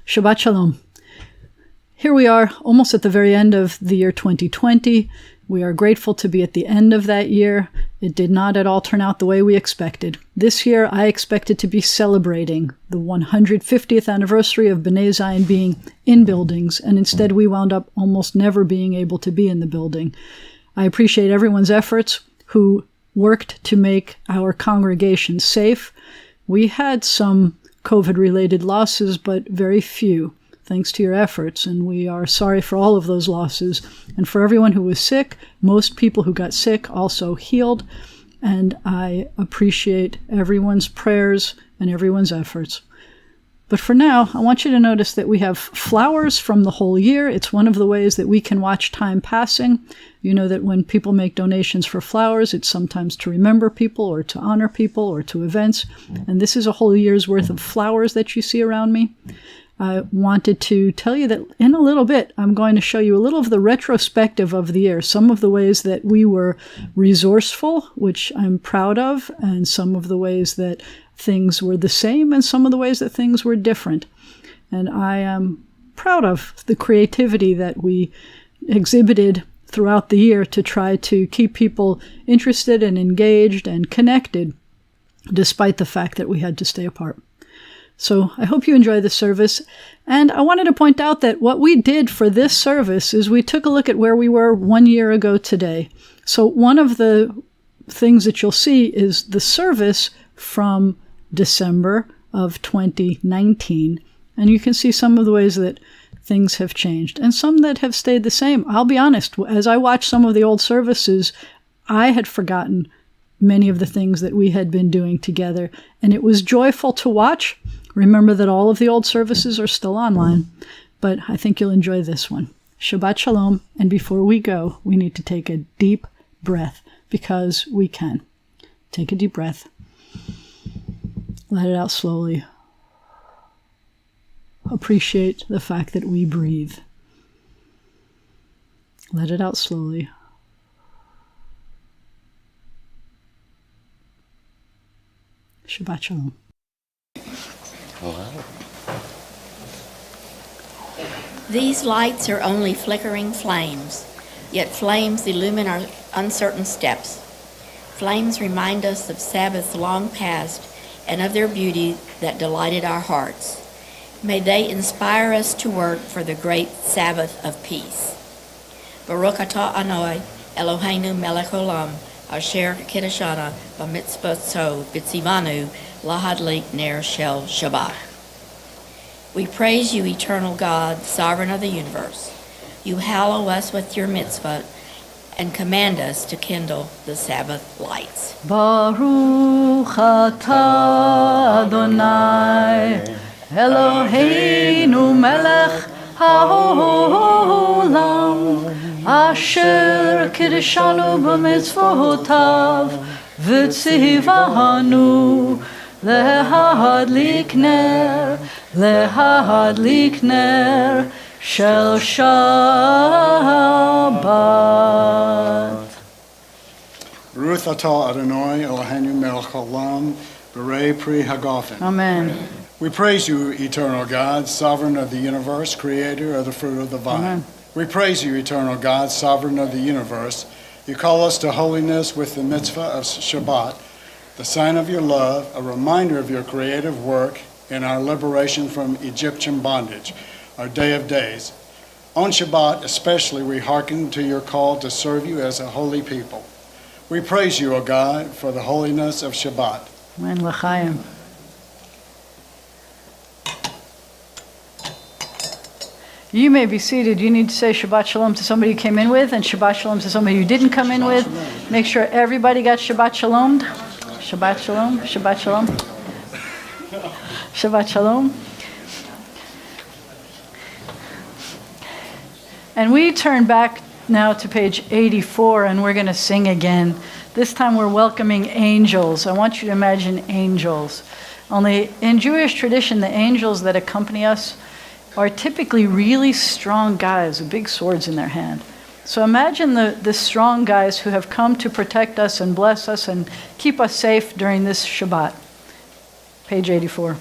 Shabbat Shalom. Here we are, almost at the very end of the year 2020. We are grateful to be at the end of that year. It did not at all turn out the way we expected. This year, I expected to be celebrating the 150th anniversary of B'nai Zion being in buildings, and instead we wound up almost never being able to be in the building. I appreciate everyone's efforts who worked to make our congregation safe. We had some COVID-related losses, but very few, thanks to your efforts, and we are sorry for all of those losses. And for everyone who was sick, most people who got sick also healed, and I appreciate everyone's prayers and everyone's efforts. But for now, I want you to notice that we have flowers from the whole year. It's one of the ways that we can watch time passing. You know that when people make donations for flowers, it's sometimes to remember people or to honor people or to events. And this is a whole year's worth of flowers that you see around me. I wanted to tell you that in a little bit, I'm going to show you a little of the retrospective of the year, some of the ways that we were resourceful, which I'm proud of, and some of the ways that things were the same, and some of the ways that things were different. And I am proud of the creativity that we exhibited throughout the year to try to keep people interested and engaged and connected, despite the fact that we had to stay apart. So I hope you enjoy the service. And I wanted to point out that what we did for this service is we took a look at where we were 1 year ago today. So one of the things that you'll see is the service from December of 2019. And you can see some of the ways that things have changed and some that have stayed the same. I'll be honest, as I watched some of the old services, I had forgotten many of the things that we had been doing together, and it was joyful to watch. Remember that all of the old services are still online, but I think you'll enjoy this one. Shabbat Shalom, and before we go, we need to take a deep breath, because we can. Take a deep breath. Let it out slowly. Appreciate the fact that we breathe. Let it out slowly. Shabbat Shalom. Wow. These lights are only flickering flames, yet flames illumine our uncertain steps. Flames remind us of Sabbaths long past and of their beauty that delighted our hearts. May they inspire us to work for the great Sabbath of peace. Baruch atah Adonai Eloheinu melech olam asher kiddushana b'mitzvoto b'tzivanu lahadlik ner shel Shabbat. We praise you, eternal God, sovereign of the universe. You hallow us with your mitzvah and command us to kindle the Sabbath lights. Baruch atah Adonai Eloheinu melech haolam asher kiddushanu b'mitzvotav v'tzivanu lehadlik ner shel Shabbat. Baruch atah Adonai Eloheinu melech haolam b'rei pri hagafen. Amen. We praise you, eternal God, sovereign of the universe, creator of the fruit of the vine. Amen. We praise you, eternal God, sovereign of the universe. You call us to holiness with the mitzvah of Shabbat, the sign of your love, a reminder of your creative work in our liberation from Egyptian bondage, our day of days. On Shabbat especially, we hearken to your call to serve you as a holy people. We praise you, O God, for the holiness of Shabbat. Amen. L'chaim. You may be seated. You need to say Shabbat Shalom to somebody you came in with and Shabbat Shalom to somebody you didn't come in with. Make sure everybody got Shabbat Shalom. Shabbat Shalom. Shabbat Shalom. Shabbat Shalom. And we turn back now to page 84, and we're going to sing again. This time we're welcoming angels. I want you to imagine angels. Only in Jewish tradition, the angels that accompany us are typically really strong guys with big swords in their hand. So imagine the strong guys who have come to protect us and bless us and keep us safe during this Shabbat. Page 84.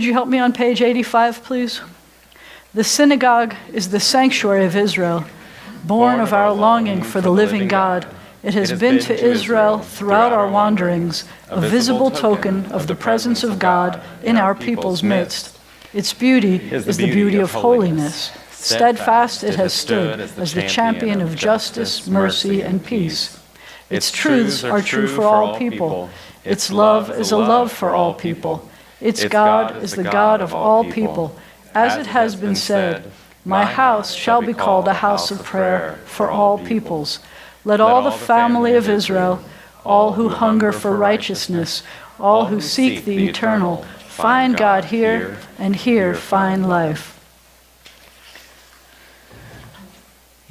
would you help me on page 85, please? The synagogue is the sanctuary of Israel, born of our longing for the living God. It has been to Israel throughout our wanderings a visible token of the presence of God in our people's midst. Its beauty is the beauty of holiness. Steadfast it has stood as the champion of justice, mercy, and peace. Its truths are true for all people. Its love is a love for all people. Its God is the God of all people. As it has been said, my house shall be called a house of prayer for all peoples. Let all the family of Israel, all who hunger for righteousness, all who seek the eternal, find God here, and here find life.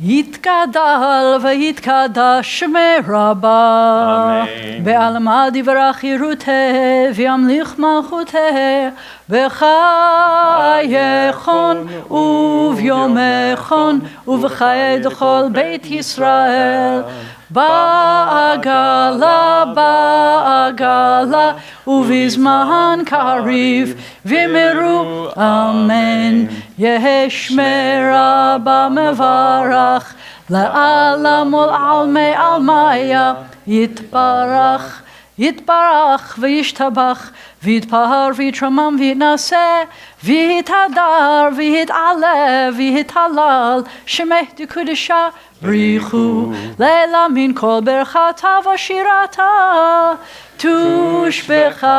יתגדל ויתקדש מרבה בעלמא דברה חירותה וימליך מלכותה בחייכון וביומכון ובחיי דכל בית ישראל בעגלה בעגלה ובזמן קריב ואמרו אמן יש מרבה מברך לעלם ולעלמי עלמיה יתברך יתברך וישתבח ויתפאר ויתרומם ויתנשא ויתהדר ויתעלה ויתהלל שמך דקודשה בריחו לילה מן כל ברכתה ושירתה תושבחתה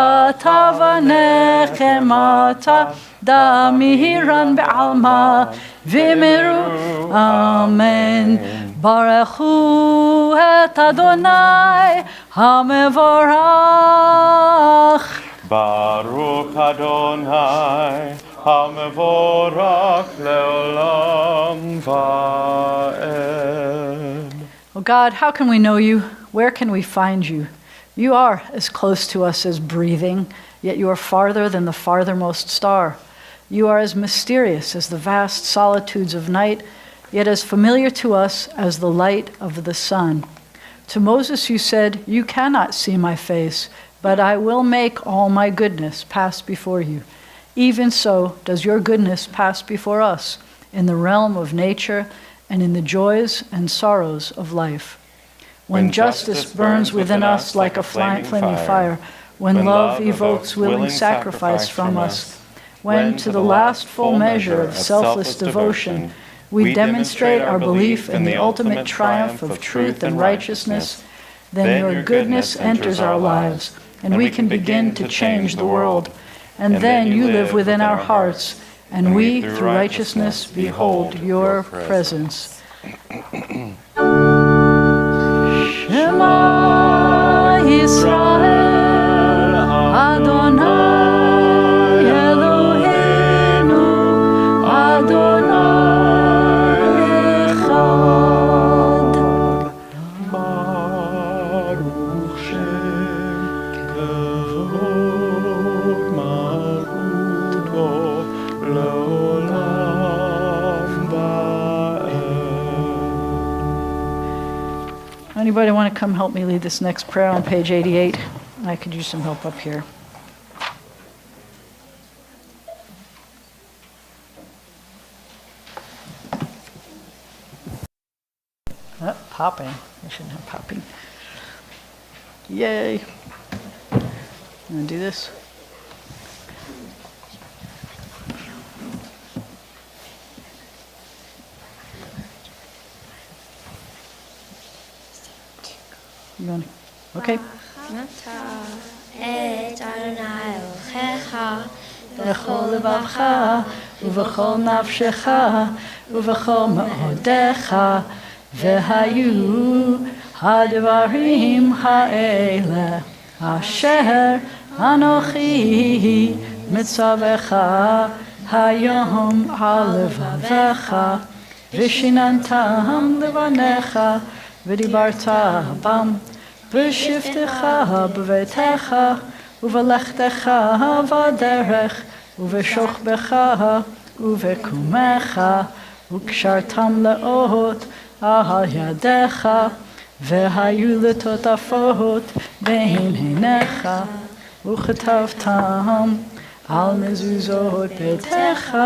ונחמתה דמירן בעלמה ואמרו אמן ברכו את אדוני המבורך Baruch Adonai HaMevorach Leolam Va'ed. Oh God, how can we know you? Where can we find you? You are as close to us as breathing, yet you are farther than the farthermost star. You are as mysterious as the vast solitudes of night, yet as familiar to us as the light of the sun. To Moses you said, you cannot see my face, but I will make all my goodness pass before you. Even so does your goodness pass before us in the realm of nature and in the joys and sorrows of life. When justice burns within us like a flaming fire, when love evokes willing sacrifice from us, when to the last full measure of selfless devotion we demonstrate our belief in the ultimate triumph of truth and righteousness, then your goodness enters our lives, and we can begin to change the world. And then you live within our hearts, and we, through righteousness, behold your presence. Shema Yisrael Adonai Eloheinu Adonai Echad. Baruch Shem Kevod Malchuto Leolam Va'ed. Anybody want to come help me lead this next prayer on page 88? I could use some help up here. Oh, popping. I shouldn't have popping. Yay. I'm going to do this. You want to? Okay. את אדוני אלוהיך בכל לבבך ובכל נפשך ובכל מאודיך והיו הדברים האלה אשר אנוכי מצווך היום על לבביך ושיננתם לבניך ודיברת בם בשבתך בביתך ובלכתך בדרך ובשוכבך ובקומך וקשרתם לאות על ידיך והיו לטוטפות בין עיניך וכתבתם על מזוזות ביתך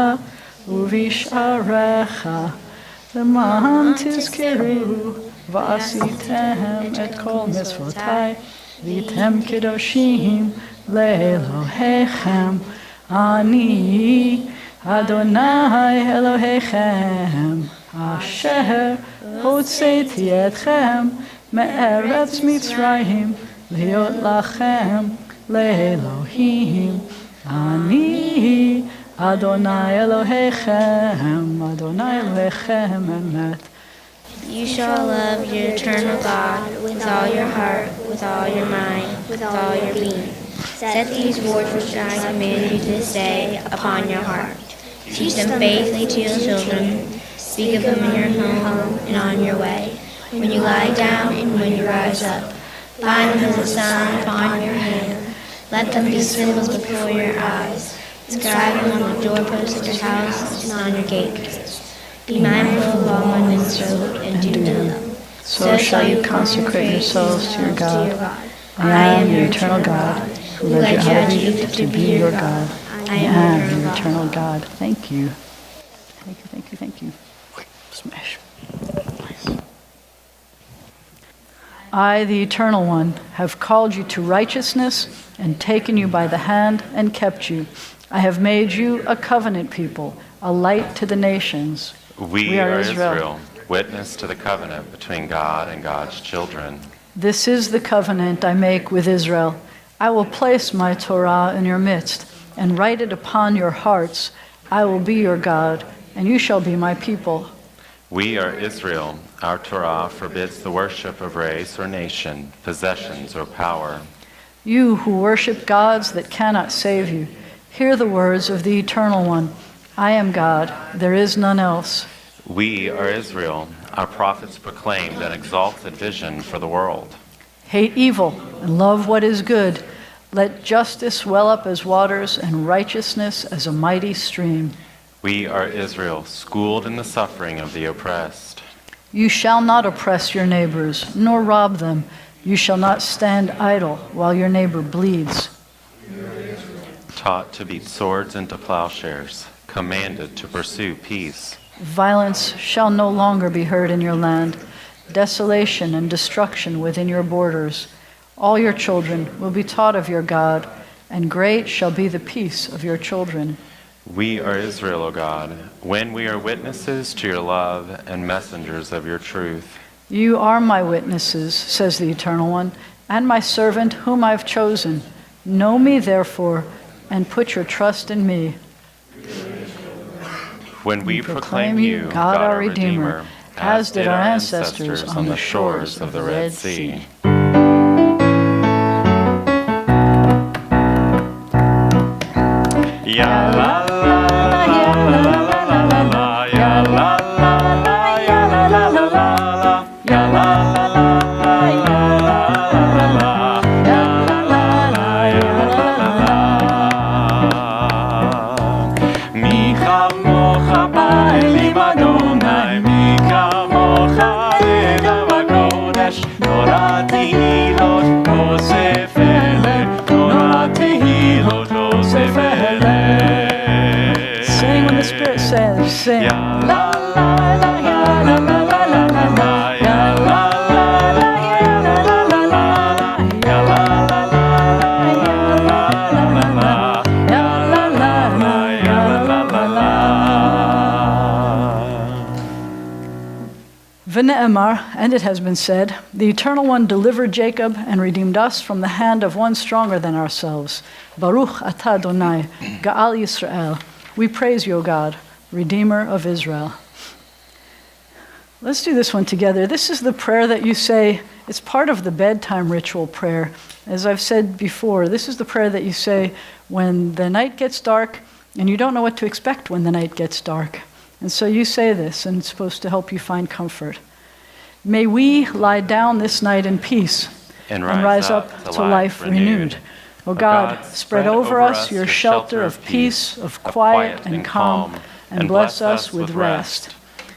ובשעריך, למען תזכרו ועשיתם את כל מצוותי, והייתם קדושים לאלוהיכם. אני אדוני אלוהיכם, אשר הוצאתי אתכם מארץ מצרים, להיות לכם לאלוהים. אני אדוני אלוהיכם, אדוני אלוהיכם אמת. You shall love your eternal God with all your heart, with all your mind, with all your being. Set these words which I command you this day upon your heart. Teach them faithfully to your children. Speak of them in your home and on your way, when you lie down and when you rise up. Bind them as a sign upon your hand. Let them be symbols before your eyes. Inscribe them on the doorposts of your house and on your gates. Be mindful of all my mitzvot and do them. So shall you consecrate yourselves to your God. I am your eternal God, who led you out of Egypt to be your God. I am your eternal God. Thank you. Thank you, thank you, thank you. Smash. Nice. I, the Eternal One, have called you to righteousness and taken you by the hand and kept you. I have made you a covenant people, a light to the nations. We are Israel, witness to the covenant between God and God's children. This is the covenant I make with Israel. I will place my Torah in your midst and write it upon your hearts. I will be your God, and you shall be my people. We are Israel. Our Torah forbids the worship of race or nation, possessions or power. You who worship gods that cannot save you, hear the words of the Eternal One. I am God, there is none else. We are Israel. Our prophets proclaimed an exalted vision for the world. Hate evil and love what is good. Let justice well up as waters and righteousness as a mighty stream. We are Israel, schooled in the suffering of the oppressed. You shall not oppress your neighbors, nor rob them. You shall not stand idle while your neighbor bleeds. Taught to beat swords into plowshares, commanded to pursue peace. Violence shall no longer be heard in your land, desolation and destruction within your borders. All your children will be taught of your God, and great shall be the peace of your children. We are Israel, O God, when we are witnesses to your love and messengers of your truth. You are my witnesses, says the Eternal One, and my servant whom I have chosen. Know me, therefore, and put your trust in me. When we proclaim you, God our Redeemer, as did our ancestors on the shores of the Red Sea. Ya la la la la la la la la, ya la la la ya la la la la, ya la la la ya la la la, ya la la la ya la la la. Mi chamocha ba'elim Adonai, mi kamocha le'elav hakodesh, Torah tehilot Yosef ele, Torah tehilot Yosef ele. Sing when the Spirit says, sing. Ya la la la ya la la la la la la, ya la la la ya la la la la, ya la la la ya la la la la, ya la la la ya la la la. V'ne'emar, and it has been said, the Eternal One delivered Jacob and redeemed us from the hand of one stronger than ourselves. Baruch atah Adonai, Ga'al Yisrael. We praise you, O God, Redeemer of Israel. Let's do this one together. This is the prayer that you say. It's part of the bedtime ritual prayer. As I've said before, this is the prayer that you say when the night gets dark and you don't know what to expect when the night gets dark. And so you say this, and it's supposed to help you find comfort. May we lie down this night in peace and rise up to life renewed. O God, spread over us your shelter of peace, of quiet and calm, and bless us with rest.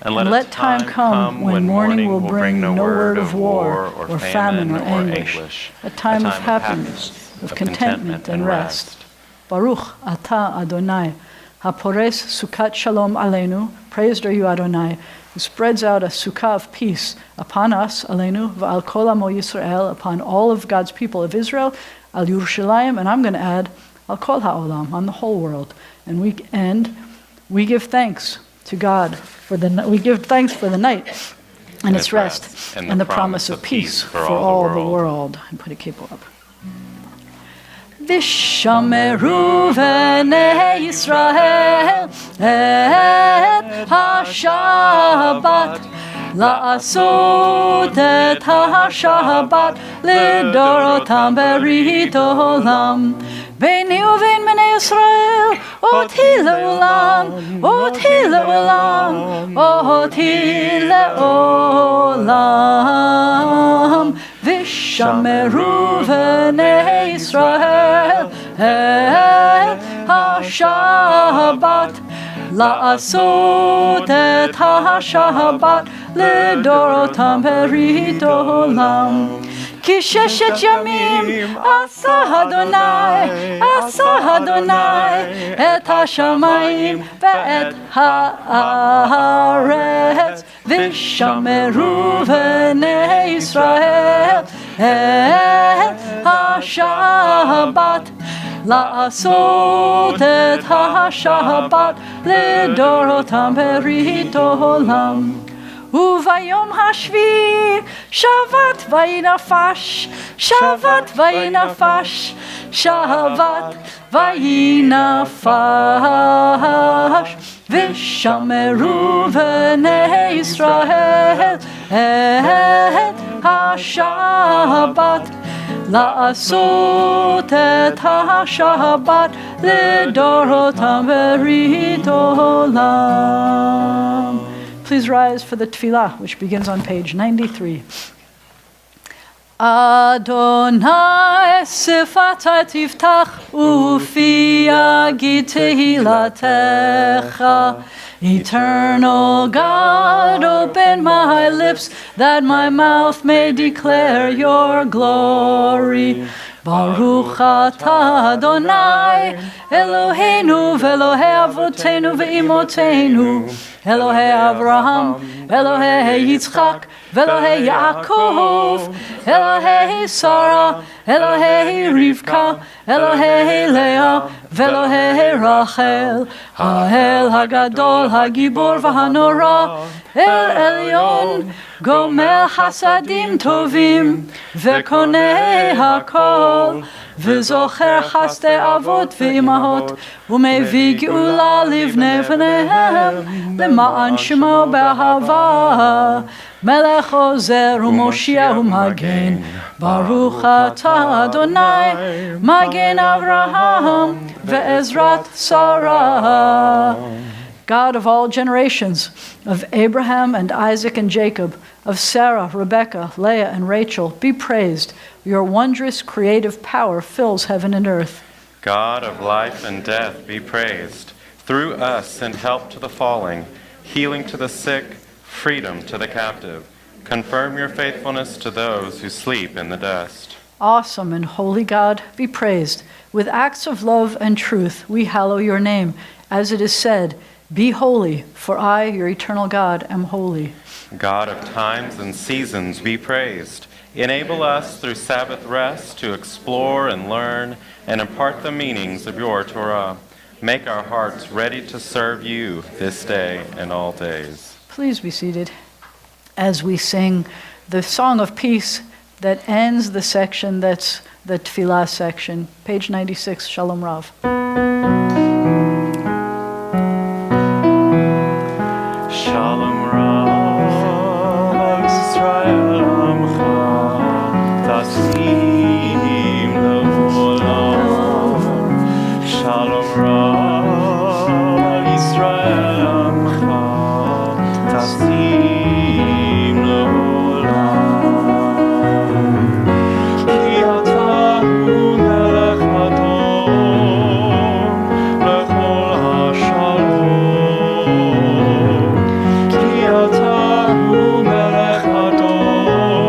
And let time come when morning will bring no word of war or famine or anguish, a time of happiness, of contentment and rest. Baruch Ata Adonai, HaPores Sukkot Shalom Aleinu. Praised are you, Adonai, who spreads out a sukkah of peace upon us, Aleinu, V'al Kol Amo Yisrael, upon all of God's people of Israel, Al Yerushalayim, and I'm going to add, Al Kol HaOlam, on the whole world. And we give thanks to God for the night and its rest, and the promise of peace for all the world. And put a kippah up. Vishameru v'nei Yisrael et ha-Shabbat, la'asot et ha-Shabbat lidorotam berit olam. Beini uvein bnei Yisrael oti le'olam, oti le'olam, oti le'olam. Vishameru v'nei Yisrael et ha-Shabbat, la'asot et ha-Shabbat lidorotam berit olam. Ki sheshet yamim asa Adonai et hashamayim ve'et haaretz, vishameru v'nei Yisrael et ha-Shabbat, la'asot et ha-Shabbat lidorotam berit olam. Uvayom hashvi shavat vayinafash, shavat vayinafash, shavat vayinafash. Vishameru v'nei Yisrael et ha-Shabbat, la'asot et ha-Shabbat lidorotam berit olam. Please rise for the tefillah, which begins on page 93. Adonai sifata tiftach ufi yagid tehilatecha. Eternal God, open my lips that my mouth may declare your glory. Baruch atah Adonai, Eloheinu v'Elohei avotenu ve'imotenu, Elohei Avraham, Elohei Yitzchak, v'Elohei Yaakov, Elohei Sarah, Elohei Rivka, Elohei Leah, v'Elohei Rachel, Ha'el Hagadol, Hagibor v'Hanora, El Elyon, Gomel Hasadim Tovim, Vekonei Hakol, V'zocher Chaste Avot V'imahot, Umevi Geula Livnei V'nehem, L'ma'an Shemo B'ahava, Melech Ozer u'Moshiach u'Magen, Baruch atah Adonai, Magen Avraham, Ve'ezrat Sarah. God of all generations, of Abraham and Isaac and Jacob, of Sarah, Rebekah, Leah, and Rachel, be praised. Your wondrous creative power fills heaven and earth. God of life and death, be praised. Through us send help to the falling, healing to the sick, freedom to the captive. Confirm your faithfulness to those who sleep in the dust. Awesome and holy God, be praised. With acts of love and truth, we hallow your name. As it is said, be holy, for I, your eternal God, am holy. God of times and seasons, be praised. Enable us through Sabbath rest to explore and learn and impart the meanings of your Torah. Make our hearts ready to serve you this day and all days. Please be seated as we sing the Song of Peace that ends the section that's the Tefillah section. Page 96, Shalom Rav. Shalom Rav, Israel Amcha, Tasim Le'olam. Shalom Rav, Israel Amcha, Tasim Le'olam. Ki ata hu melech adon, lechol hashalom. Ki ata hu melech adon,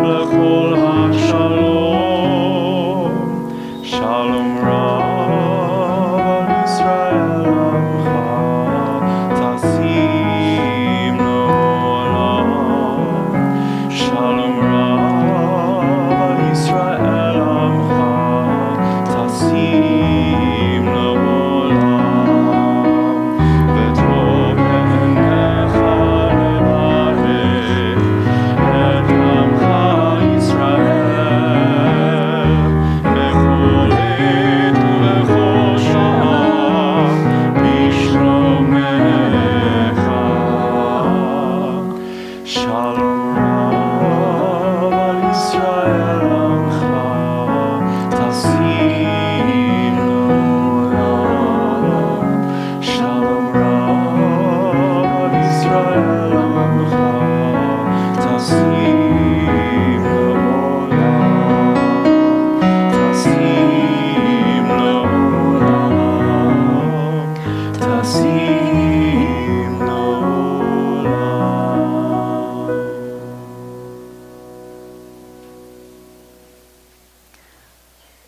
lechol hashalom. Shalom Rav.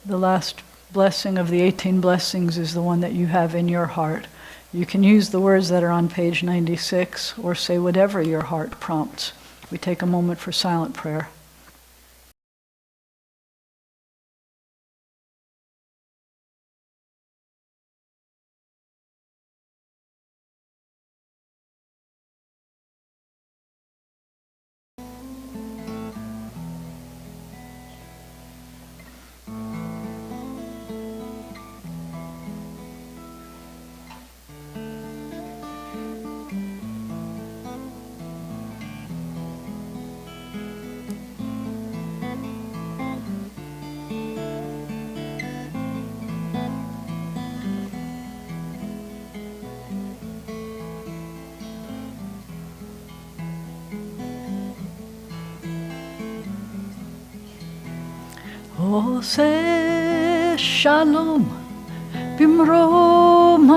The last blessing of the 18 blessings is the one that you have in your heart. You can use the words that are on page 96 or say whatever your heart prompts. We take a moment for silent prayer. עושה שלום במרומיו,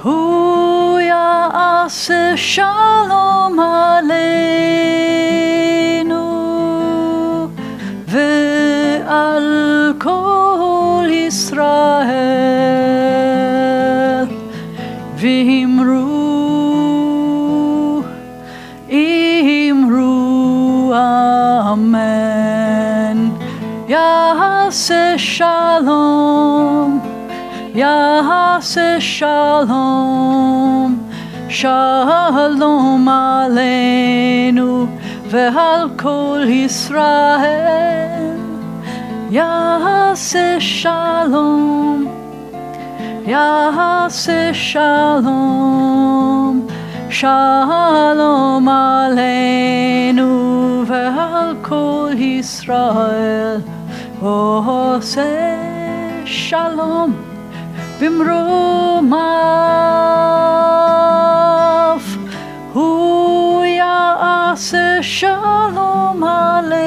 הוא יעשה שלום עלינו ועל כל ישראל, ואמרו Amen. Yaseh Shalom, Yaseh Shalom, Shalom Aleinu ve'al kol Yisrael. Yaseh Shalom, Yaseh Shalom, Shalom Aleinu ve'al kol Yisrael. Oseh Shalom bimromav, hu ya'aseh Shalom Aleinu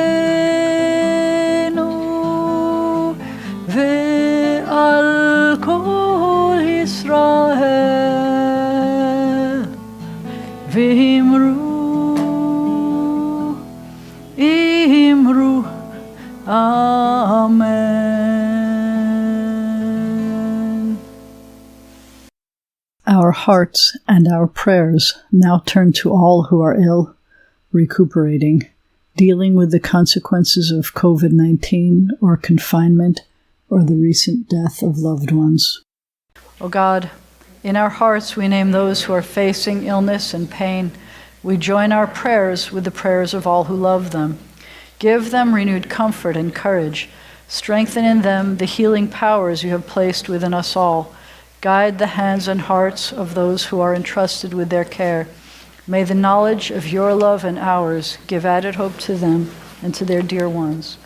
ve'al kol Yisrael. V'imru, imru, Amen. Our hearts and our prayers now turn to all who are ill, recuperating, dealing with the consequences of COVID-19 or confinement or the recent death of loved ones. O God, in our hearts we name those who are facing illness and pain. We join our prayers with the prayers of all who love them. Give them renewed comfort and courage. Strengthen in them the healing powers you have placed within us all. Guide the hands and hearts of those who are entrusted with their care. May the knowledge of your love and ours give added hope to them and to their dear ones.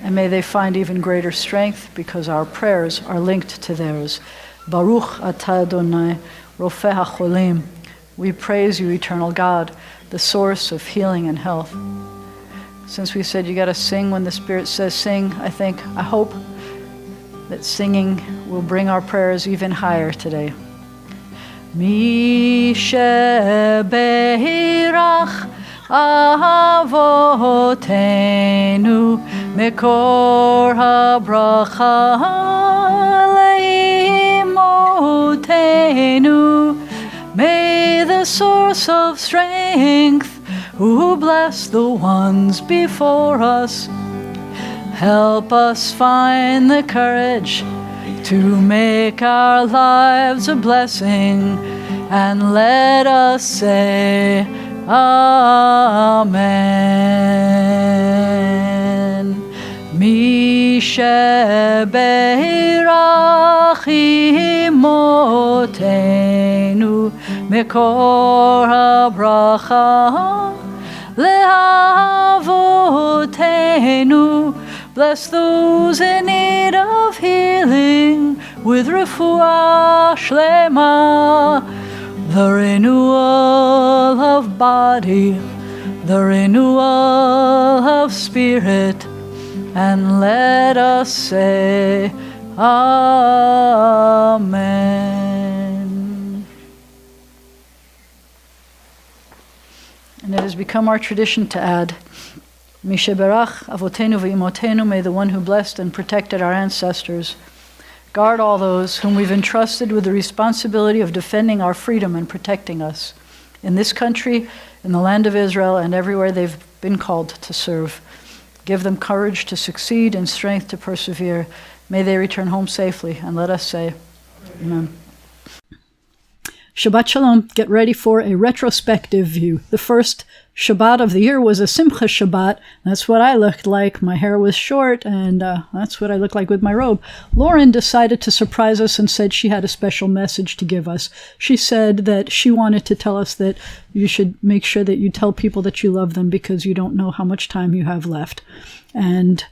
And may they find even greater strength because our prayers are linked to theirs. Baruch atah Adonai, Rofeh HaCholim. We praise you, eternal God, the source of healing and health. Since we said you got to sing when the Spirit says sing, I hope that singing will bring our prayers even higher today. Mi shebeirach avotenu mekor habracha leimotenu. May the source of strength who bless the ones before us help us find the courage to make our lives a blessing, and let us say Amen. Mi shebeirach imotenu mekor habracha lehavotenu. Bless those in need of healing with refuah shlema, the renewal of body, the renewal of spirit, and let us say Amen. And it has become our tradition to add, Misheberach avotenu ve'imotenu, may the one who blessed and protected our ancestors guard all those whom we've entrusted with the responsibility of defending our freedom and protecting us in this country, in the land of Israel, and everywhere they've been called to serve. Give them courage to succeed and strength to persevere. May they return home safely, and let us say, Amen. Shabbat Shalom, get ready for a retrospective view. The first Shabbat of the year was a Simcha Shabbat. That's what I looked like. My hair was short, and that's what I looked like with my robe. Lauren decided to surprise us and said she had a special message to give us. She said that she wanted to tell us that you should make sure that you tell people that you love them because you don't know how much time you have left. And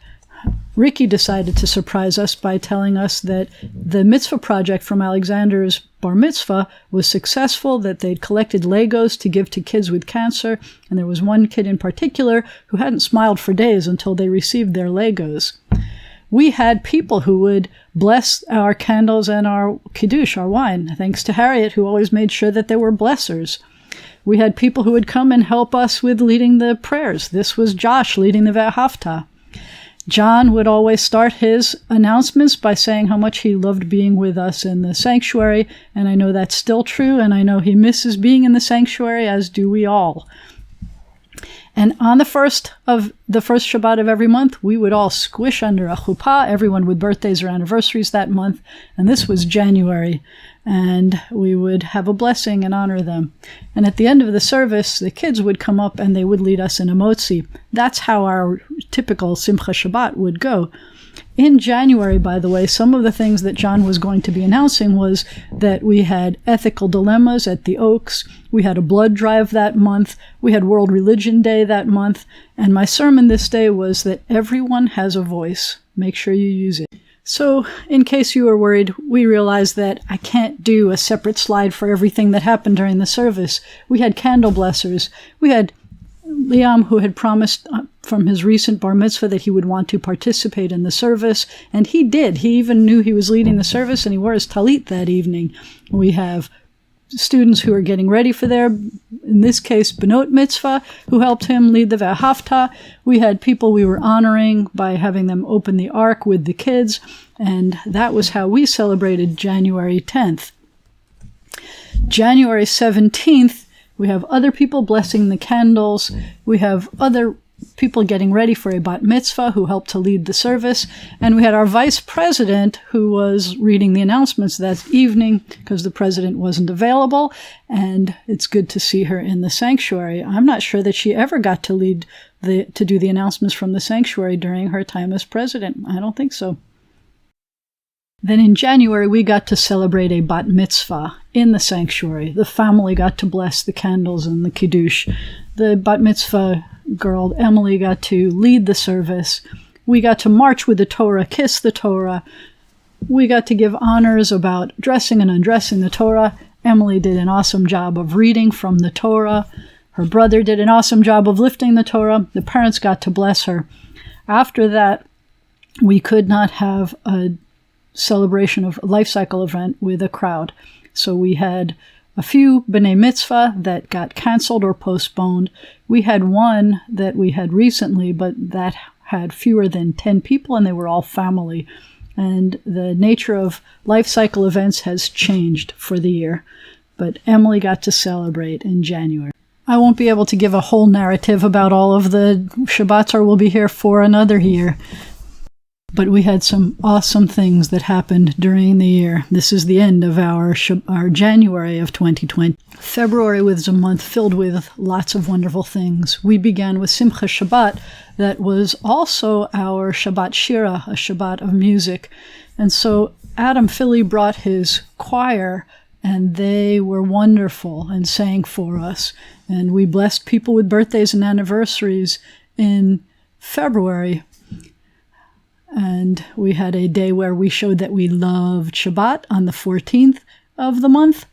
Ricky decided to surprise us by telling us that the mitzvah project from Alexander's bar mitzvah was successful, that they'd collected Legos to give to kids with cancer, and there was one kid in particular who hadn't smiled for days until they received their Legos. We had people who would bless our candles and our kiddush, our wine, thanks to Harriet, who always made sure that there were blessers. We had people who would come and help us with leading the prayers. This was Josh leading the Ve'ahavta. John would always start his announcements by saying how much he loved being with us in the sanctuary, and I know that's still true, and I know he misses being in the sanctuary, as do we all. And on the first Shabbat of every month, we would all squish under a chuppah, everyone with birthdays or anniversaries that month, and this was January, and we would have a blessing and honor them. And at the end of the service, the kids would come up and they would lead us in a motzi. That's how our typical Simcha Shabbat would go. In January, by the way, some of the things that John was going to be announcing was that we had ethical dilemmas at the Oaks, we had a blood drive that month, we had World Religion Day that month, and my sermon this day was that everyone has a voice. Make sure you use it. So, in case you were worried, we realized that I can't do a separate slide for everything that happened during the service. We had candle blessers. We had Liam, who had promised from his recent bar mitzvah that he would want to participate in the service, and he did. He even knew he was leading the service, and he wore his talit that evening. We have students who are getting ready for their, in this case, Benot mitzvah, who helped him lead the Ve'ahavta. We had people we were honoring by having them open the ark with the kids, and that was how we celebrated January 10th. January 17th, we have other people blessing the candles. We have other people getting ready for a bat mitzvah who helped to lead the service. And we had our vice president who was reading the announcements that evening because the president wasn't available. And it's good to see her in the sanctuary. I'm not sure that she ever got to do the announcements from the sanctuary during her time as president. I don't think so. Then in January, we got to celebrate a bat mitzvah in the sanctuary. The family got to bless the candles and the kiddush. The bat mitzvah girl, Emily, got to lead the service. We got to march with the Torah, kiss the Torah. We got to give honors about dressing and undressing the Torah. Emily did an awesome job of reading from the Torah. Her brother did an awesome job of lifting the Torah. The parents got to bless her. After that, we could not have a celebration of life cycle event with a crowd. So we had a few B'nai Mitzvah that got canceled or postponed. We had one that we had recently, but that had fewer than 10 people, and they were all family. And the nature of life cycle events has changed for the year. But Emily got to celebrate in January. I won't be able to give a whole narrative about all of the Shabbats, or we'll be here for another year. But we had some awesome things that happened during the year. This is the end of our January of 2020. February was a month filled with lots of wonderful things. We began with Simcha Shabbat, that was also our Shabbat Shira, a Shabbat of music. And so Adam Philley brought his choir, and they were wonderful and sang for us. And we blessed people with birthdays and anniversaries in February. And we had a day where we showed that we loved Shabbat on the 14th of the month.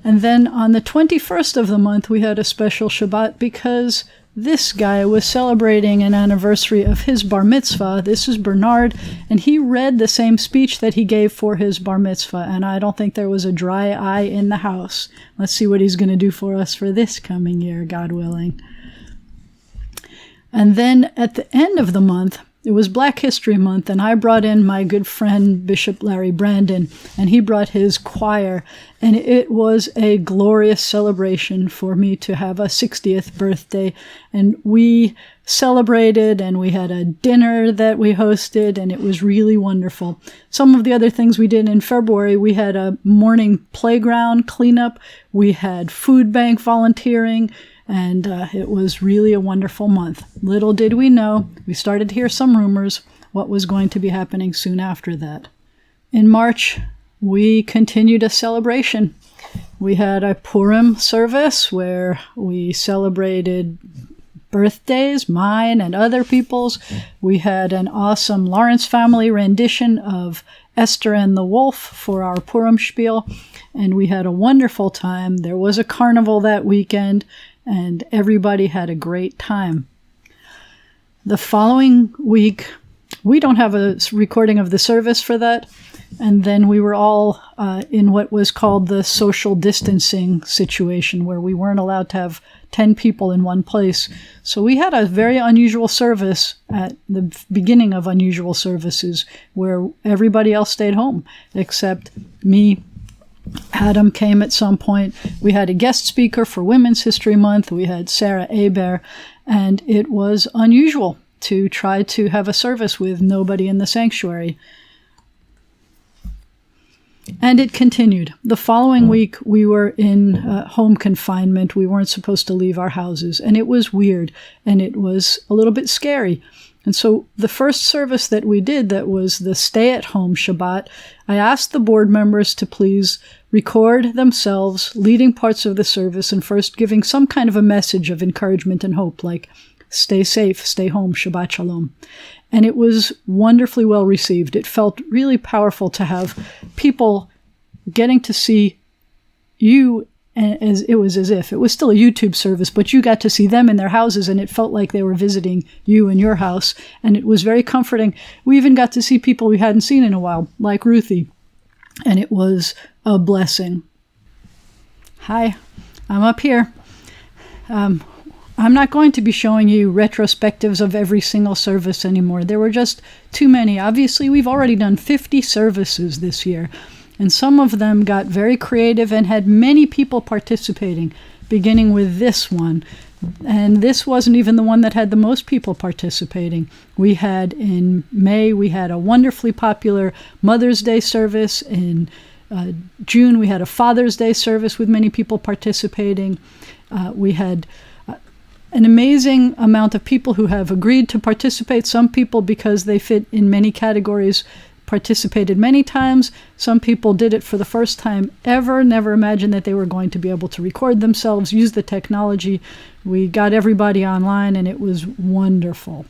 And then on the 21st of the month, we had a special Shabbat because this guy was celebrating an anniversary of his bar mitzvah. This is Bernard, and he read the same speech that he gave for his bar mitzvah, and I don't think there was a dry eye in the house. Let's see what he's going to do for us for this coming year, God willing. And then at the end of the month, it was Black History Month, and I brought in my good friend, Bishop Larry Brandon, and he brought his choir, and it was a glorious celebration for me to have a 60th birthday, and we celebrated, and we had a dinner that we hosted, and it was really wonderful. Some of the other things we did in February, we had a morning playground cleanup, we had food bank volunteering, and it was really a wonderful month. Little did we know, we started to hear some rumors what was going to be happening soon after that. In March, we continued a celebration. We had a Purim service where we celebrated birthdays, mine and other people's. We had an awesome Lawrence family rendition of Esther and the Wolf for our Purim spiel, and we had a wonderful time. There was a carnival that weekend, and everybody had a great time. The following week, we don't have a recording of the service for that, and then we were all in what was called the social distancing situation, where we weren't allowed to have 10 people in one place. So we had a very unusual service at the beginning of unusual services, where everybody else stayed home, except me. Adam came at some point. We had a guest speaker for Women's History Month. We had Sarah Aber, and it was unusual to try to have a service with nobody in the sanctuary. And it continued. The following week, we were in home confinement. We weren't supposed to leave our houses, and it was weird, and it was a little bit scary. And so the first service that we did, that was the stay-at-home Shabbat, I asked the board members to please record themselves leading parts of the service and first giving some kind of a message of encouragement and hope, like, stay safe, stay home, Shabbat Shalom. And it was wonderfully well received. It felt really powerful to have people getting to see you, as it was still a YouTube service, but you got to see them in their houses, and it felt like they were visiting you in your house, and it was very comforting. We even got to see people we hadn't seen in a while, like Ruthie, and it was a blessing. Hi, I'm up here. I'm not going to be showing you retrospectives of every single service anymore. There were just too many. Obviously, we've already done 50 services this year, and some of them got very creative and had many people participating, beginning with this one. And this wasn't even the one that had the most people participating. We had, in May, we had a wonderfully popular Mother's Day service. In June, we had a Father's Day service with many people participating. We had an amazing amount of people who have agreed to participate. Some people, because they fit in many categories, participated many times. Some people did it for the first time ever, never imagined that they were going to be able to record themselves, use the technology. We got everybody online, and it was wonderful.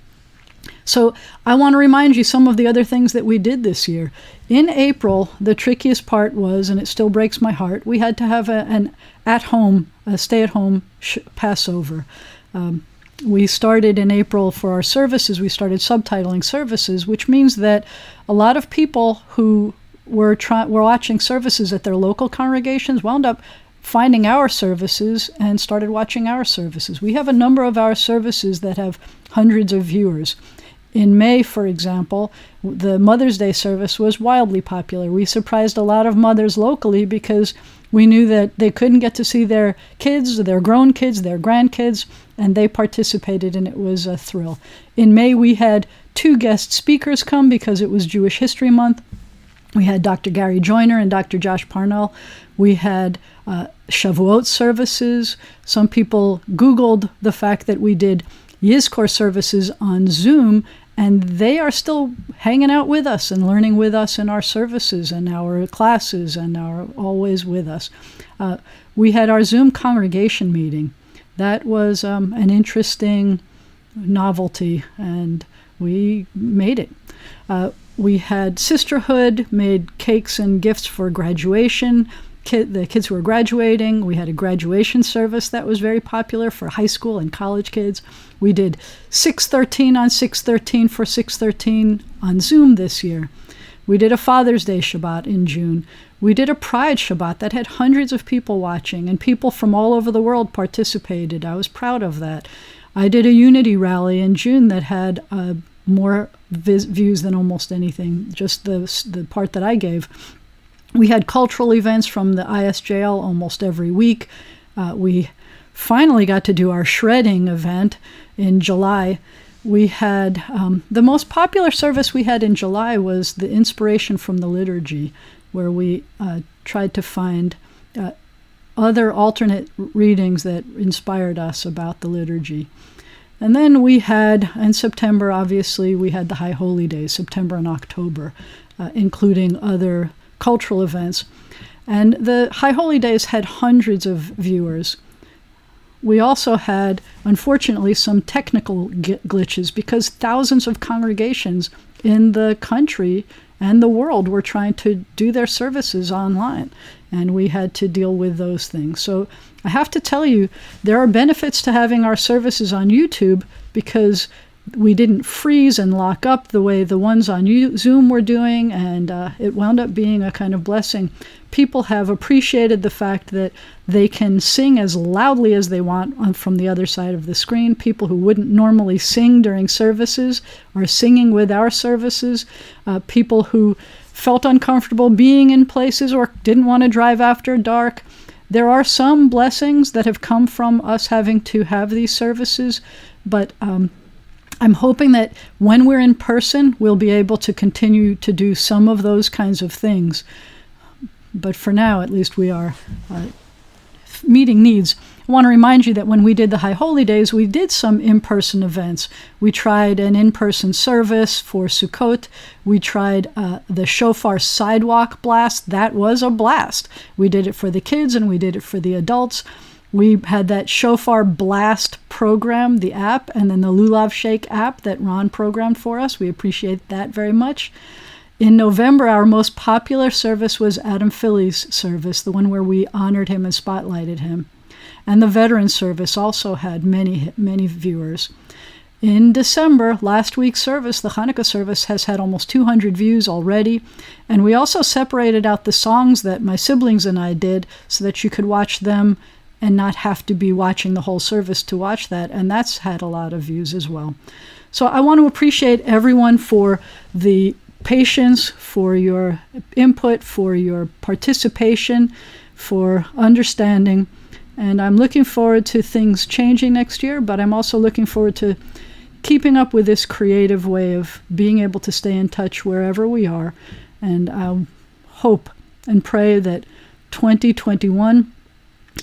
So I want to remind you some of the other things that we did this year. In April, the trickiest part was, and it still breaks my heart, we had to have a stay-at-home Passover. We started in April for our services, we started subtitling services, which means that a lot of people who were watching services at their local congregations wound up finding our services and started watching our services. We have a number of our services that have hundreds of viewers. In May, for example, the Mother's Day service was wildly popular. We surprised a lot of mothers locally because we knew that they couldn't get to see their kids, their grown kids, their grandkids, and they participated, and it was a thrill. In May, we had 2 guest speakers come because it was Jewish History Month. We had Dr. Gary Joyner and Dr. Josh Parnell. We had Shavuot services. Some people Googled the fact that we did Yizkor services on Zoom, and they are still hanging out with us and learning with us in our services and our classes and are always with us. We had our Zoom congregation meeting. That was an interesting novelty, and we made it. We had Sisterhood, made cakes and gifts for graduation. The kids who were graduating. We had a graduation service that was very popular for high school and college kids. We did 613 on 613 for 613 on Zoom this year. We did a Father's Day Shabbat in June. We did a Pride Shabbat that had hundreds of people watching, and people from all over the world participated. I was proud of that. I did a unity rally in June that had more views than almost anything, just the part that I gave. We had cultural events from the ISJL almost every week. We finally got to do our shredding event in July. We had the most popular service we had in July was the inspiration from the liturgy, where we tried to find other alternate readings that inspired us about the liturgy. And then we had, in September, obviously, we had the High Holy Days, September and October, including other cultural events. And the High Holy Days had hundreds of viewers. We also had, unfortunately, some technical glitches because thousands of congregations in the country and the world were trying to do their services online, and we had to deal with those things. So I have to tell you, there are benefits to having our services on YouTube because we didn't freeze and lock up the way the ones on Zoom were doing, and it wound up being a kind of blessing. People have appreciated the fact that they can sing as loudly as they want from the other side of the screen. People who wouldn't normally sing during services are singing with our services. People who felt uncomfortable being in places or didn't want to drive after dark. There are some blessings that have come from us having to have these services, but I'm hoping that when we're in person, we'll be able to continue to do some of those kinds of things. But for now, at least, we are meeting needs. I want to remind you that when we did the High Holy Days, we did some in-person events. We tried an in-person service for Sukkot. We tried the shofar sidewalk blast. That was a blast. We did it for the kids and we did it for the adults. We had that shofar blast program, the app, and then the Lulav Shake app that Ron programmed for us. We appreciate that very much. In November, our most popular service was Adam Philley's service, the one where we honored him and spotlighted him. And the Veterans Service also had many, many viewers. In December, last week's service, the Hanukkah service, has had almost 200 views already. And we also separated out the songs that my siblings and I did so that you could watch them and not have to be watching the whole service to watch that. And that's had a lot of views as well. So I want to appreciate everyone for the patience, for your input, for your participation, for understanding. And I'm looking forward to things changing next year, but I'm also looking forward to keeping up with this creative way of being able to stay in touch wherever we are. And I hope and pray that 2021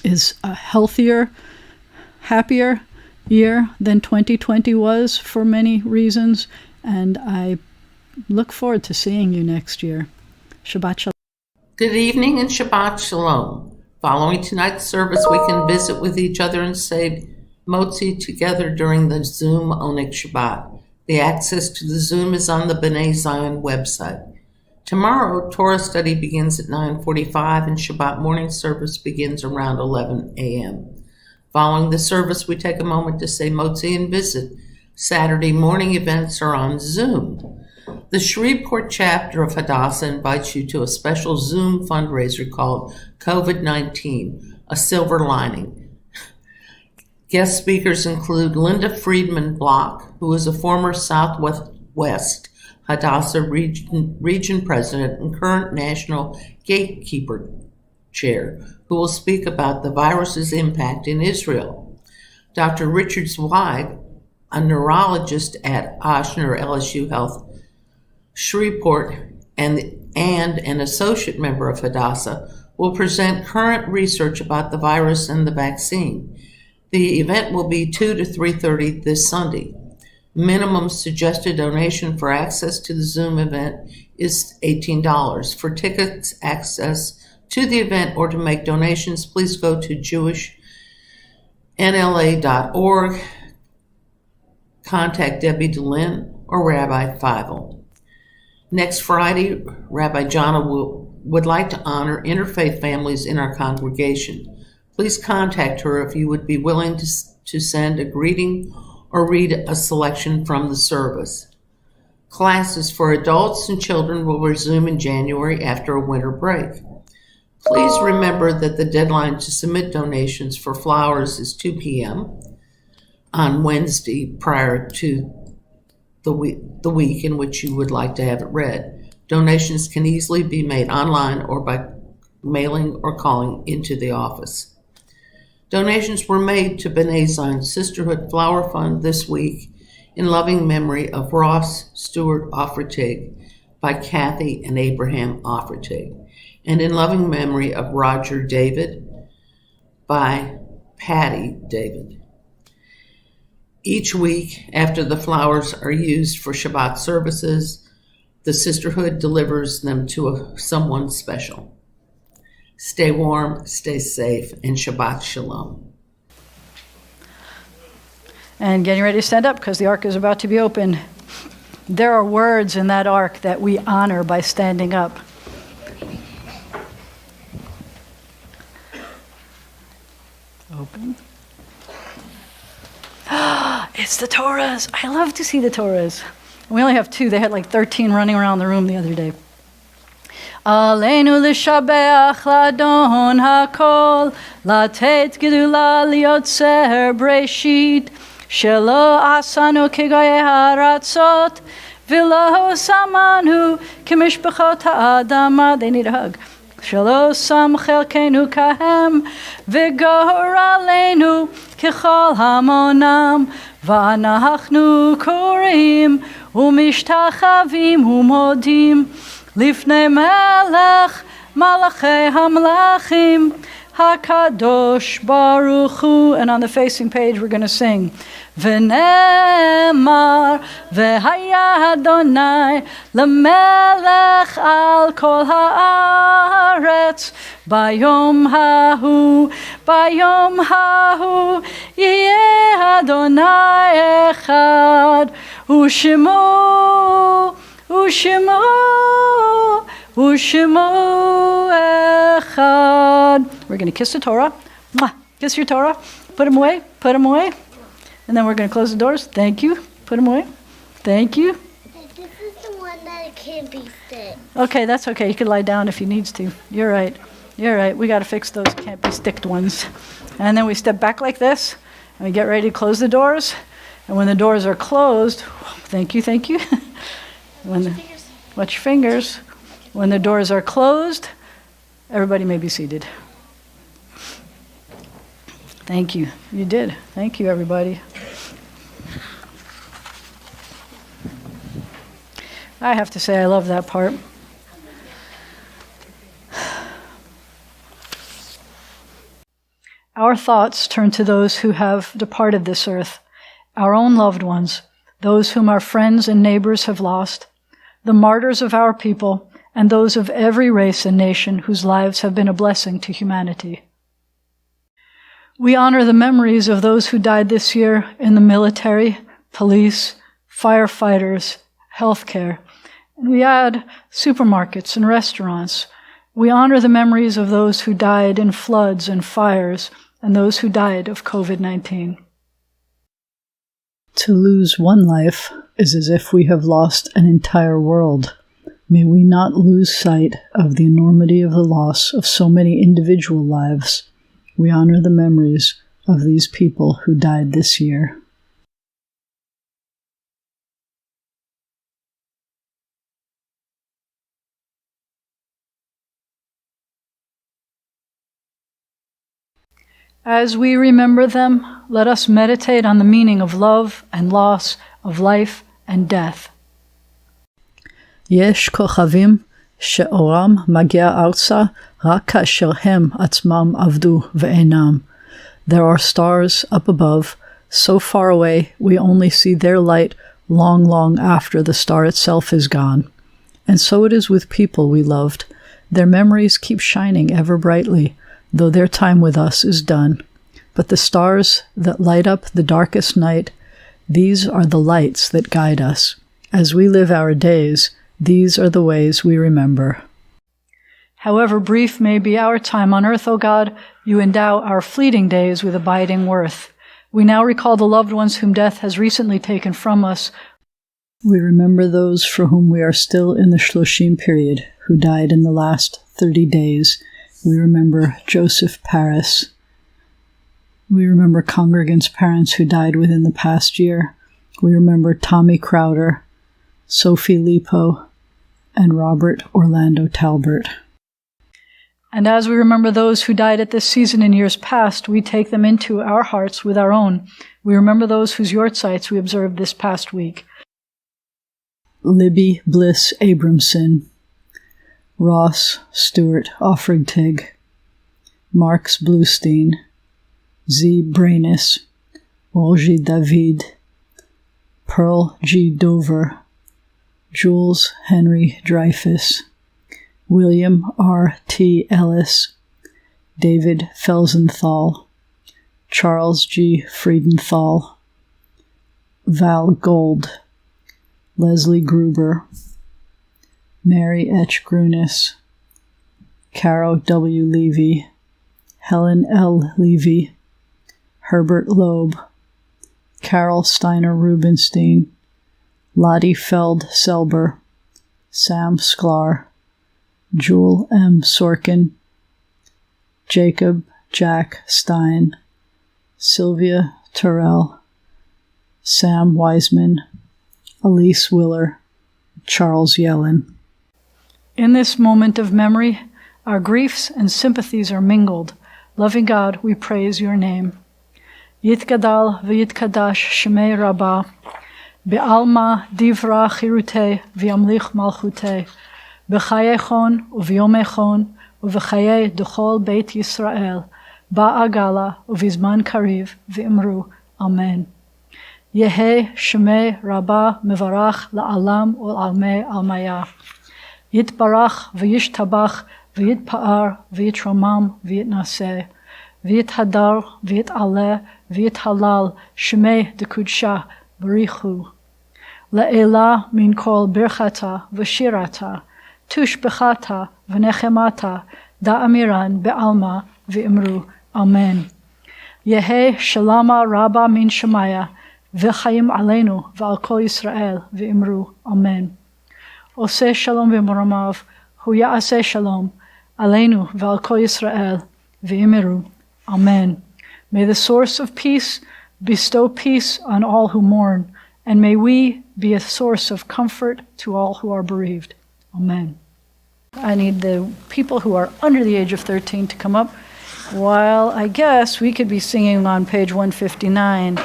is a healthier, happier year than 2020 was for many reasons. And I look forward to seeing you next year. Shabbat Shalom. Good evening and Shabbat Shalom. Following tonight's service, we can visit with each other and say Motzi together during the Zoom Onik Shabbat. The access to the Zoom is on the B'nai Zion website. Tomorrow, Torah study begins at 9:45 and Shabbat morning service begins around 11 a.m. Following the service, we take a moment to say Motzi and visit. Saturday morning events are on Zoom. The Shreveport chapter of Hadassah invites you to a special Zoom fundraiser called COVID-19, a Silver Lining. Guest speakers include Linda Friedman Block, who is a former Southwest Hadassah region president and current national gatekeeper chair, who will speak about the virus's impact in Israel. Dr. Richard Zweig, a neurologist at Ochsner LSU Health Shreveport and an associate member of Hadassah, will present current research about the virus and the vaccine. The event will be 2 to 3:30 this Sunday. Minimum suggested donation for access to the Zoom event is $18. For tickets, access to the event, or to make donations, please go to jewishnla.org, contact Debbie DeLynn or Rabbi Feivel. Next Friday, Rabbi Jana would like to honor interfaith families in our congregation. Please contact her if you would be willing to send a greeting or read a selection from the service. Classes for adults and children will resume in January after a winter break. Please remember that the deadline to submit donations for flowers is 2 p.m. on Wednesday prior to the week in which you would like to have it read. Donations can easily be made online or by mailing or calling into the office. Donations were made to B'nai Zion Sisterhood Flower Fund this week in loving memory of Ross Stewart Offertig by Kathy and Abraham Offertig, and in loving memory of Roger David by Patty David. Each week, after the flowers are used for Shabbat services, the sisterhood delivers them to someone special. Stay warm, stay safe, and Shabbat Shalom. And getting ready to stand up because the ark is about to be opened. There are words in that ark that we honor by standing up. Open. It's the Torahs. I love to see the Torahs. We only have 2. They had like 13 running around the room the other day. Aleinu l'shabeach l'adon hakol, latet gedula liotzer breshit, shelo asanu kegoye haratzot, v'lo samanu kemishpachot ha'adama. They need a hug. Shelo sam chelkenu kahem, v'gor aleinu kechol hamonam, v'anachnu korim, u'mishtachavim u'modim, Lifnei melech malachei hamlachim hakadosh baruch hu. And on the facing page we're going to sing V'nemar v'haya Adonai lemelech al kol haaretz bayom hahu yeh Adonai echad Ushemo echad. We're going to kiss the Torah. Mwah. Kiss your Torah. Put them away. And then we're going to close the doors. Thank you. Put them away. Thank you. This is the one that can't be sticked. Okay, that's okay. You can lie down if you needs to. You're right. We got to fix those can't be sticked ones. And then we step back like this, and we get ready to close the doors. And when the doors are closed, thank you. Watch your fingers. When the doors are closed, everybody may be seated. Thank you. You did. Thank you, everybody. I have to say I love that part. Our thoughts turn to those who have departed this earth, our own loved ones, those whom our friends and neighbors have lost, the martyrs of our people, and those of every race and nation whose lives have been a blessing to humanity. We honor the memories of those who died this year in the military, police, firefighters, healthcare, and we add supermarkets and restaurants. We honor the memories of those who died in floods and fires, and those who died of COVID-19. To lose one life is as if we have lost an entire world. May we not lose sight of the enormity of the loss of so many individual lives. We honor the memories of these people who died this year. As we remember them, let us meditate on the meaning of love and loss, of life and death. יש כוכבים שאורם מגיע ארצה רק כאשר הם עצמם עבדו ואינם. There are stars up above, so far away we only see their light long after the star itself is gone. And so it is with people we loved. Their memories keep shining ever brightly, though their time with us is done. But the stars that light up the darkest night, these are the lights that guide us. As we live our days, these are the ways we remember. However brief may be our time on earth, O God, you endow our fleeting days with abiding worth. We now recall the loved ones whom death has recently taken from us. We remember those for whom we are still in the Shloshim period, who died in the last 30 days. We remember Joseph Paris, We remember congregants' parents who died within the past year. We remember Tommy Crowder, Sophie Lipo, and Robert Orlando Talbert. And as we remember those who died at this season in years past, we take them into our hearts with our own. We remember those whose yortzites we observed this past week. Libby Bliss Abramson, Ross Stewart Offrigtig, Marks Bluestein, Z. Brainis, Olgi David, Pearl G. Dover, Jules Henry Dreyfus, William R. T. Ellis, David Felsenthal, Charles G. Friedenthal, Val Gold, Leslie Gruber, Mary H. Grunis, Caro W. Levy, Helen L. Levy, Herbert Loeb, Carol Steiner Rubenstein, Lottie Feld Selber, Sam Sklar, Jewel M. Sorkin, Jacob Jack Stein, Sylvia Terrell, Sam Wiseman, Elise Willer, Charles Yellen. In this moment of memory, our griefs and sympathies are mingled. Loving God, we praise your name. Yitgadal v'yitkadash shemei rabbah, be'alma divra chirutei v'yamlich malchutei, b'chayechon u'v'yomechon u'v'chayei d'chol beit Yisrael, ba'agala u'vizman kariv v'imru. Amen. Yehe shemei rabbah mevarach la'alam u'almei almaya. Yitbarach v'yishtabach v'yitpa'ar v'yitramam v'yitnaseh, v'yithadar v'yit'aleh v'yithalal shemei dekudsha b'richu. Le'ela min kol birchata v'shirata, tushbechata v'nechemata, da'amiran be'alma v'imru. Amen. Yehe shalama rabba min shemaya, v'chaim aleinu v'al kol Yisrael v'imru. Amen. Oseh shalom v'moramav, hu ya'aseh shalom, aleinu v'al kol Yisrael v'imiru. Amen. May the source of peace bestow peace on all who mourn, and may we be a source of comfort to all who are bereaved. Amen. I need the people who are under the age of 13 to come up, while I guess we could be singing on page 159.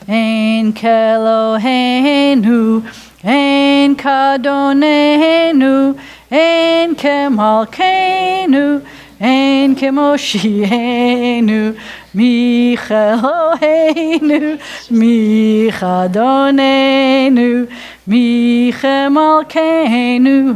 Ein Keloheinu, Ein Kadonenu, Ein Kemalkeinu, Ein Kemoshienu, Micheloheinu, Michadonenu, Michemalkeinu,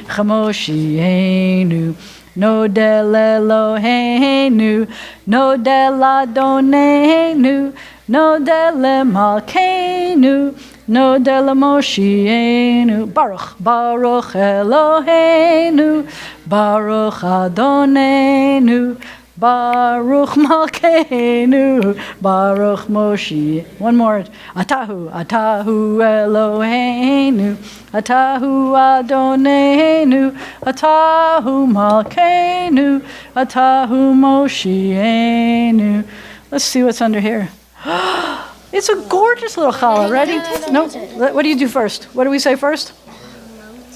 Michemoshienu. Nodel Eloheinu, Nodel Adonenu, Nodel Malkeinu, Nodel Moshienu. Baruch, Baruch Eloheinu, Baruch Adonenu, Baruch Malkeinu, Baruch Moshe. One more. Atahu, Atahu Eloheinu, Atahu Adonenu, Atahu Malkeinu, Atahu Moshienu. Let's see what's under here. It's a gorgeous little challah. Ready? No. What do you do first? What do we say first?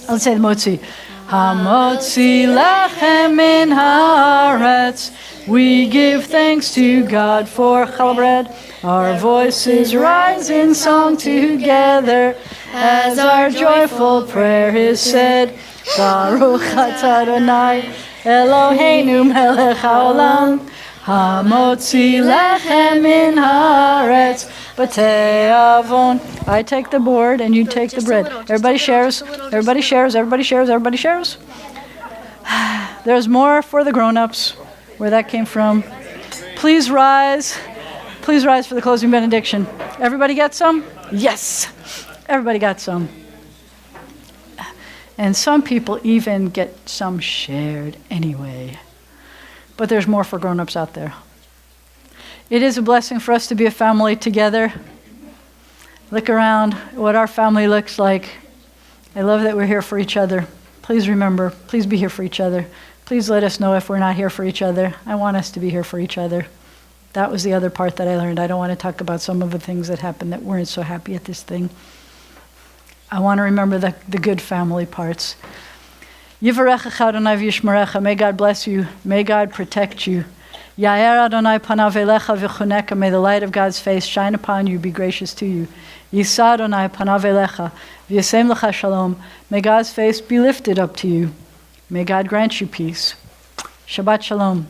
Let's say the motzi. Hamotzi lechem min haaretz. We give thanks to God for challah bread. Our voices rise in song together as our joyful prayer is said. Baruch atah Adonai Eloheinu melech haolam, hamotzi lechem min haaretz b'tei avon. I take the board and you take the bread. Everybody shares. Everybody shares. Everybody shares. Everybody shares. There's more for the grown-ups. Where that came from. Please rise. Please rise for the closing benediction. Everybody got some? Yes. Everybody got some. And some people even get some shared anyway. But there's more for grown-ups out there. It is a blessing for us to be a family together. Look around what our family looks like. I love that we're here for each other. Please remember, please be here for each other. Please let us know if we're not here for each other. I want us to be here for each other. That was the other part that I learned. I don't want to talk about some of the things that happened that weren't so happy at this thing. I want to remember the good family parts. Yivarechecha Adonai v'yishmerecha. May God bless you. May God protect you. Yair Adonai panav elecha v'chuneka. May the light of God's face shine upon you, be gracious to you. Yisa Adonai panav elecha v'yasem lecha shalom. May God's face be lifted up to you. May God grant you peace. Shabbat Shalom.